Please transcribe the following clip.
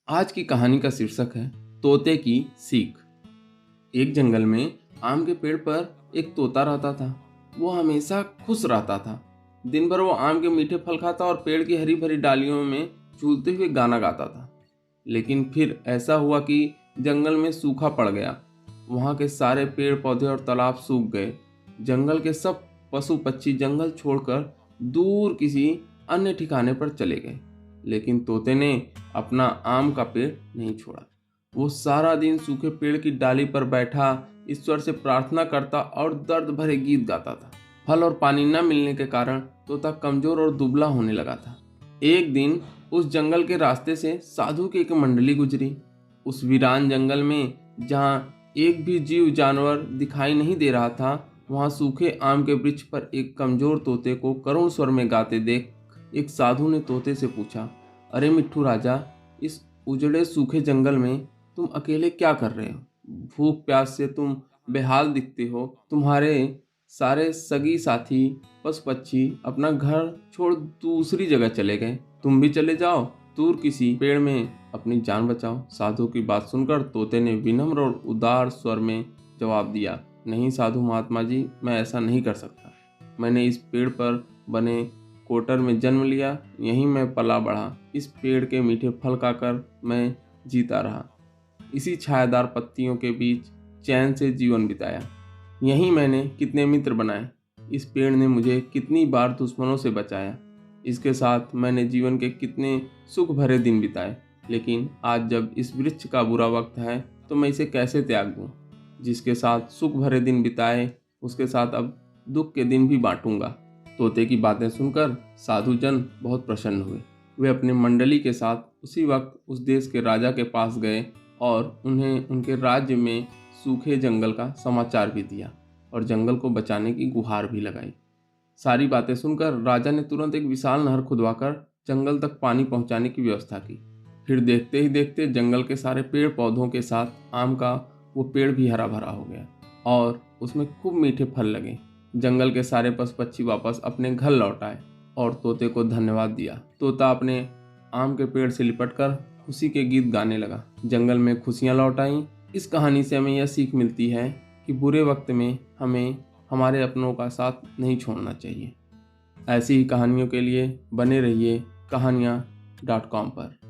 आज की कहानी का शीर्षक है तोते की सीख। एक जंगल में आम के पेड़ पर एक तोता रहता था। वो हमेशा खुश रहता था। दिन भर वो आम के मीठे फल खाता और पेड़ की हरी भरी डालियों में झूलते हुए गाना गाता था। लेकिन फिर ऐसा हुआ कि जंगल में सूखा पड़ गया। वहाँ के सारे पेड़ पौधे और तालाब सूख गए। जंगल के सब पशु पक्षी जंगल छोड़कर दूर किसी अन्य ठिकाने पर चले गए। लेकिन तोते ने अपना आम का पेड़ नहीं छोड़ा। वो सारा दिन सूखे पेड़ की डाली पर बैठा ईश्वर से प्रार्थना करता और दर्द भरे गीत गाता था। फल और पानी न मिलने के कारण तोता कमजोर और दुबला होने लगा था। एक दिन उस जंगल के रास्ते से साधु की एक मंडली गुजरी। उस वीरान जंगल में जहाँ एक भी जीव जानवर दिखाई नहीं दे रहा था, वहाँ सूखे आम के वृक्ष पर एक कमजोर तोते को करुण स्वर में गाते देख एक साधु ने तोते से पूछा, अरे मिट्ठू राजा, इस उजड़े सूखे जंगल में तुम अकेले क्या कर रहे हो? भूख प्यास से तुम बेहाल दिखते हो। तुम्हारे सारे सगी साथी पशु पक्षी अपना घर छोड़ दूसरी जगह चले गए। तुम भी चले जाओ, दूर किसी पेड़ में अपनी जान बचाओ। साधु की बात सुनकर तोते ने विनम्र और उदार स्वर में जवाब दिया, नहीं साधु महात्मा जी, मैं ऐसा नहीं कर सकता। मैंने इस पेड़ पर बने कोटर में जन्म लिया, यहीं मैं पला बढ़ा। इस पेड़ के मीठे फल खाकर मैं जीता रहा। इसी छायादार पत्तियों के बीच चैन से जीवन बिताया। यहीं मैंने कितने मित्र बनाए। इस पेड़ ने मुझे कितनी बार दुश्मनों से बचाया। इसके साथ मैंने जीवन के कितने सुख भरे दिन बिताए। लेकिन आज जब इस वृक्ष का बुरा वक्त है तो मैं इसे कैसे त्याग दूं? जिसके साथ सुख भरे दिन बिताए उसके साथ अब दुख के दिन भी बांटूंगा। तोते की बातें सुनकर साधु जन बहुत प्रसन्न हुए। वे अपने मंडली के साथ उसी वक्त उस देश के राजा के पास गए और उन्हें उनके राज्य में सूखे जंगल का समाचार भी दिया और जंगल को बचाने की गुहार भी लगाई। सारी बातें सुनकर राजा ने तुरंत एक विशाल नहर खुदवाकर जंगल तक पानी पहुंचाने की व्यवस्था की। फिर देखते ही देखते जंगल के सारे पेड़ पौधों के साथ आम का वो पेड़ भी हरा भरा हो गया और उसमें खूब मीठे फल लगे। जंगल के सारे पशु पक्षी वापस अपने घर लौट आए और तोते को धन्यवाद दिया। तोता अपने आम के पेड़ से लिपटकर खुशी के गीत गाने लगा। जंगल में खुशियां लौट आईं। इस कहानी से हमें यह सीख मिलती है कि बुरे वक्त में हमें हमारे अपनों का साथ नहीं छोड़ना चाहिए। ऐसी ही कहानियों के लिए बने रहिए कहानियाँ.com पर।